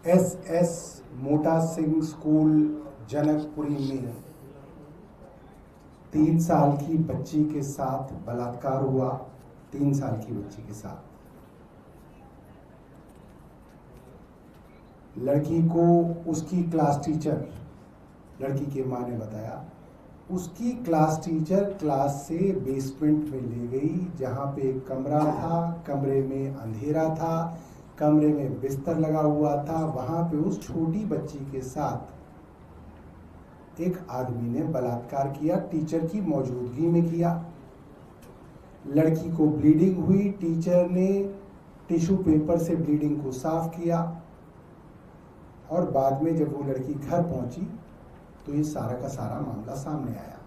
S मोटा Singh school Janakpuri में 3 साल की बच्ची के साथ बलात्कार हुआ। 3 साल की बच्ची के साथ लड़की को उसकी क्लास टीचर, लड़की के माँ ने बताया, उसकी क्लास टीचर क्लास से बेसमेंट में ले गई, जहाँ पे एक कमरा था, कमरे में अंधेरा था, कमरे में बिस्तर लगा हुआ था। वहाँ पे उस छोटी बच्ची के साथ एक आदमी ने बलात्कार किया, टीचर की मौजूदगी में किया। लड़की को ब्लीडिंग हुई, टीचर ने टिश्यू पेपर से ब्लीडिंग को साफ किया और बाद में जब वो लड़की घर पहुंची तो ये सारा का सारा मामला सामने आया।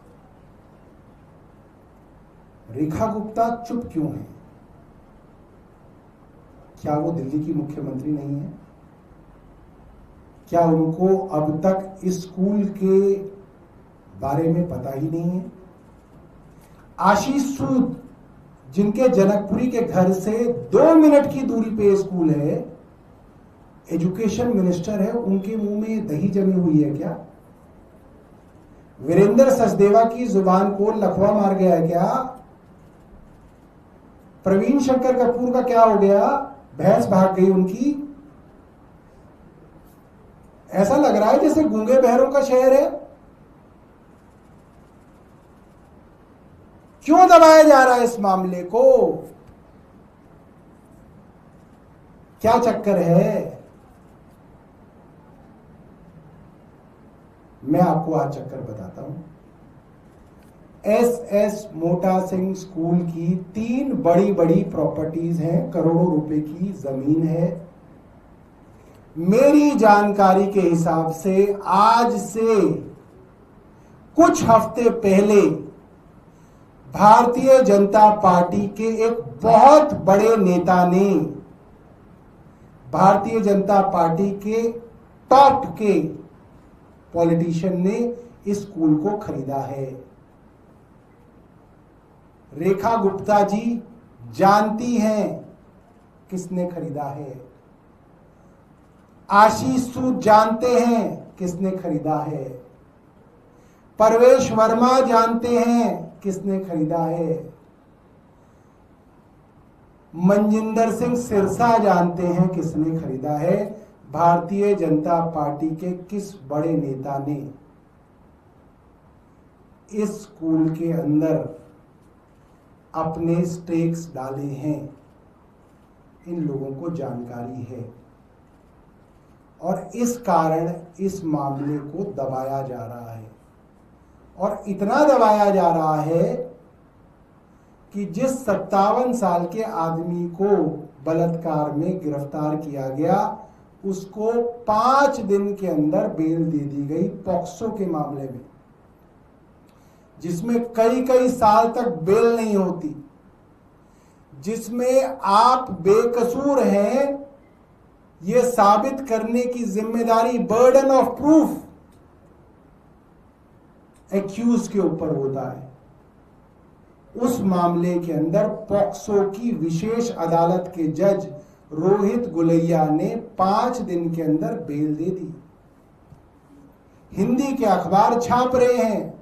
रेखा गुप्ता चुप क्यों है? क्या वो दिल्ली की मुख्यमंत्री नहीं है? क्या उनको अब तक इस स्कूल के बारे में पता ही नहीं है? आशीष सूद, जिनके जनकपुरी के घर से 2 मिनट की दूरी पे स्कूल है, एजुकेशन मिनिस्टर है, उनके मुंह में दही जमी हुई है क्या? वीरेंद्र सचदेवा की जुबान को लकवा मार गया है क्या? प्रवीण शंकर कपूर का क्या हो गया? भैंस भाग गई उनकी। ऐसा लग रहा है जैसे गूंगे बहरों का शहर है। क्यों दबाया जा रहा है इस मामले को? क्या चक्कर है? मैं आपको आज चक्कर बताता हूं। एस मोटा सिंह स्कूल की 3 बड़ी बड़ी प्रॉपर्टीज हैं, करोड़ों रुपए की जमीन है। मेरी जानकारी के हिसाब से आज से कुछ हफ्ते पहले भारतीय जनता पार्टी के एक बहुत बड़े नेता ने, भारतीय जनता पार्टी के टॉप के पॉलिटिशियन ने इस स्कूल को खरीदा है। रेखा गुप्ता जी जानती हैं किसने खरीदा है। आशीष सूद जानते हैं किसने खरीदा है। परवेश वर्मा जानते हैं किसने खरीदा है। मनजिंदर सिंह सिरसा जानते हैं किसने खरीदा है। भारतीय जनता पार्टी के किस बड़े नेता ने इस स्कूल के अंदर अपने स्टेक्स डाले हैं, इन लोगों को जानकारी है और इस कारण इस मामले को दबाया जा रहा है। और इतना दबाया जा रहा है कि जिस 57 साल के आदमी को बलात्कार में गिरफ्तार किया गया, उसको 5 दिन के अंदर बेल दे दी गई पॉक्सो के मामले में, जिसमें कई साल तक बेल नहीं होती, जिसमें आप बेकसूर हैं यह साबित करने की जिम्मेदारी, बर्डन ऑफ प्रूफ एक्यूज के ऊपर होता है। उस मामले के अंदर पॉक्सो की विशेष अदालत के जज रोहित गुलैया ने 5 दिन के अंदर बेल दे दी। हिंदी के अखबार छाप रहे हैं,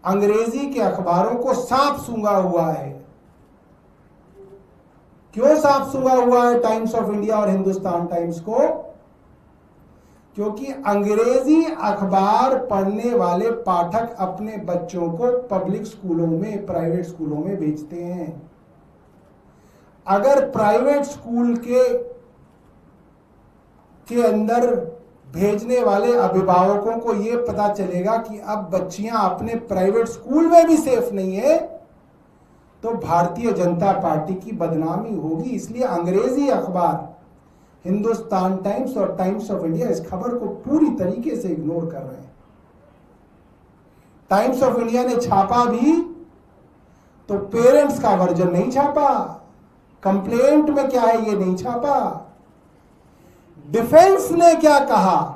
अंग्रेजी के अखबारों को सांप सूंघा हुआ है। क्यों सांप सूंघा हुआ है टाइम्स ऑफ इंडिया और हिंदुस्तान टाइम्स को? क्योंकि अंग्रेजी अखबार पढ़ने वाले पाठक अपने बच्चों को पब्लिक स्कूलों में, प्राइवेट स्कूलों में भेजते हैं। अगर प्राइवेट स्कूल के अंदर भेजने वाले अभिभावकों को यह पता चलेगा कि अब बच्चियां अपने प्राइवेट स्कूल में भी सेफ नहीं है, तो भारतीय जनता पार्टी की बदनामी होगी। इसलिए अंग्रेजी अखबार हिंदुस्तान टाइम्स और टाइम्स ऑफ इंडिया इस खबर को पूरी तरीके से इग्नोर कर रहे हैं। टाइम्स ऑफ इंडिया ने छापा भी तो पेरेंट्स का वर्जन नहीं छापा, कंप्लेंट में क्या है ये नहीं छापा। डिफेंस ने क्या कहा,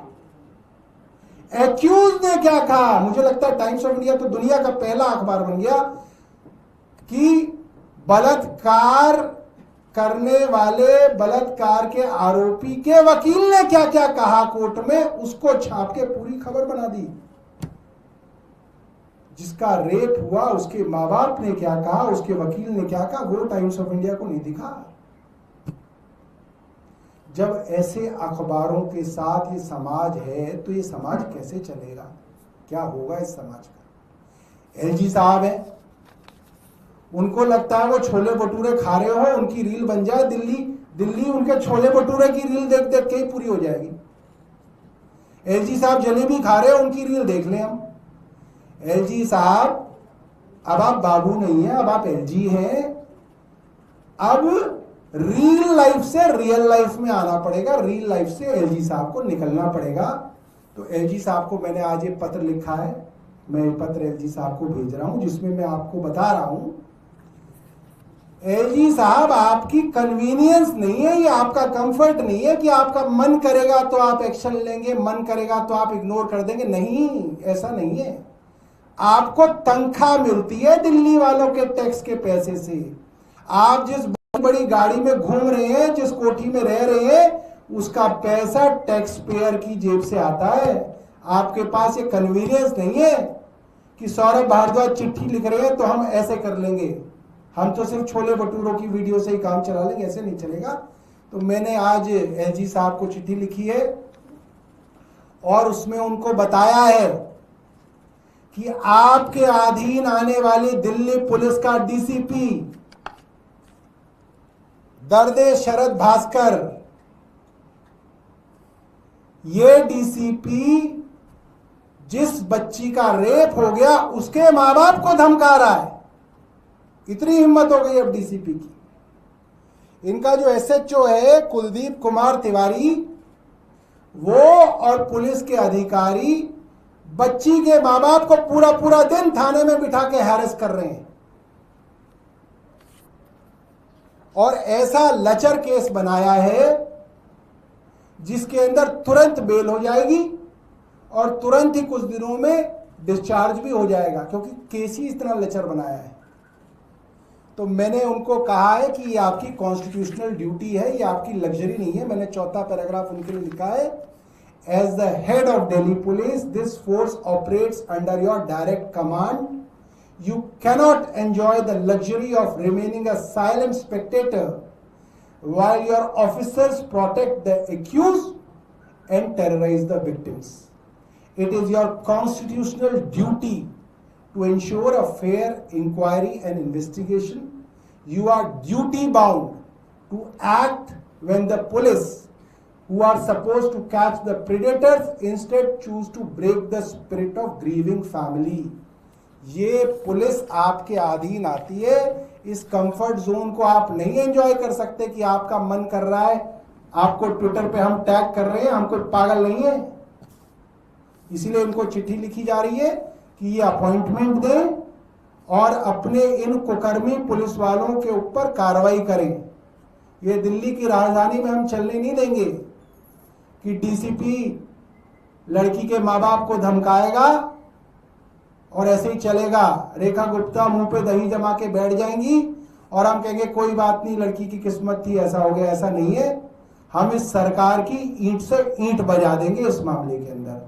एक्यूज ने क्या कहा। मुझे लगता है टाइम्स ऑफ इंडिया तो दुनिया का पहला अखबार बन गया कि बलात्कार करने वाले बलात्कार के आरोपी के वकील ने क्या क्या कहा कोर्ट में, उसको छाप के पूरी खबर बना दी। जिसका रेप हुआ उसके माँ बाप ने क्या कहा, उसके वकील ने क्या कहा, वो टाइम्स ऑफ इंडिया को नहीं दिखा। जब ऐसे अखबारों के साथ ये समाज है तो ये समाज कैसे चलेगा, क्या होगा इस समाज का। एलजी साहब है, उनको लगता है वो छोले भटूरे खा रहे हो, उनकी रील बन जाए, दिल्ली उनके छोले भटूरे की रील देख देख के ही पूरी हो जाएगी। एलजी साहब जलेबी खा रहे हो, उनकी रील देख लें हम। एलजी साहब अब आप बाबू नहीं है, अब आप एलजी हैं। अब रियल लाइफ से रियल लाइफ में आना पड़ेगा, रियल लाइफ से एलजी साहब को निकलना पड़ेगा। तो एलजी साहब को मैंने आज ये पत्र लिखा है, मैं ये पत्र एलजी साहब को भेज रहा हूं, जिसमें मैं आपको बता रहा हूं, एलजी साहब आपकी कन्वीनियंस नहीं है, ये आपका कंफर्ट नहीं है कि आपका मन करेगा तो आप एक्शन लेंगे, मन करेगा तो आप इग्नोर कर देंगे। नहीं, ऐसा नहीं है। आपको तनख्वाह मिलती है दिल्ली वालों के टैक्स के पैसे से। आप जिस बड़ी गाड़ी में घूम रहे हैं, जिस कोठी में रह रहे हैं, उसका पैसा टैक्स पेयर की जेब से आता है। आपके पास ये कन्वीनियंस नहीं है कि सौरभ भारद्वाज चिट्ठी लिख रहे हैं तो हम ऐसे कर लेंगे, हम तो सिर्फ छोले भटूरों की वीडियो से ही काम चला लेंगे, ऐसे नहीं चलेगा। तो मैंने आज एलजी साहब को चिट्ठी लिखी है और उसमें उनको बताया है कि आपके अधीन आने वाली दिल्ली पुलिस का डीसीपी दर्दे शरद भास्कर, ये डीसीपी जिस बच्ची का रेप हो गया उसके मां बाप को धमका रहा है। इतनी हिम्मत हो गई अब डीसीपी की। इनका जो एसएचओ है कुलदीप कुमार तिवारी, वो और पुलिस के अधिकारी बच्ची के मां बाप को पूरा पूरा दिन थाने में बिठा के हैरेस कर रहे हैं और ऐसा लचर केस बनाया है जिसके अंदर तुरंत बेल हो जाएगी और तुरंत ही कुछ दिनों में डिस्चार्ज भी हो जाएगा, क्योंकि केस ही इतना लचर बनाया है। तो मैंने उनको कहा है कि ये आपकी कॉन्स्टिट्यूशनल ड्यूटी है, ये आपकी लग्जरी नहीं है। मैंने चौथा पैराग्राफ उनके लिए लिखा है, as the head of Delhi police this force operates under your direct command. You cannot enjoy the luxury of remaining a silent spectator while your officers protect the accused and terrorize the victims. It is your constitutional duty to ensure a fair inquiry and investigation. You are duty bound to act when the police, who are supposed to catch the predators, instead choose to break the spirit of grieving family. ये police आपके अधीन आती है, इस comfort zone को आप नहीं enjoy कर सकते कि आपका मन कर रहा है, आपको ट्विटर पे हम टैग कर रहे हैं, हम कोई पागल नहीं है। इसीलिए इनको चिट्ठी लिखी जा रही है कि ये अपॉइंटमेंट दें और अपने इन कुकर्मी पुलिस वालों के ऊपर कार्रवाई करें। ये दिल्ली की राजधानी में हम चलने नहीं देंगे कि डीसीपी लड़की के माँ बाप को धमकाएगा और ऐसे ही चलेगा। रेखा गुप्ता मुंह पे दही जमा के बैठ जाएंगी और हम कहेंगे कोई बात नहीं, लड़की की किस्मत थी, ऐसा हो गया। ऐसा नहीं है। हम इस सरकार की ईंट से ईंट बजा देंगे इस मामले के अंदर।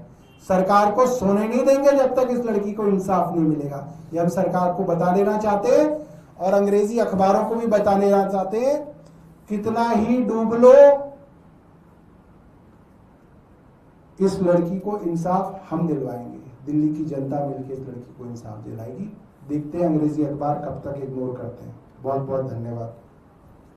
सरकार को सोने नहीं देंगे जब तक इस लड़की को इंसाफ नहीं मिलेगा। ये हम सरकार को बता देना चाहते हैं और अंग्रेजी अखबारों को भी बता देना चाहते हैं, कितना ही डूब लो, इस लड़की को इंसाफ हम दिलवाएंगे। दिल्ली की जनता मिलकर इस लड़की को इंसाफ दिलाएगी। देखते हैं अंग्रेजी अखबार कब तक इग्नोर करते हैं। बहुत बहुत धन्यवाद।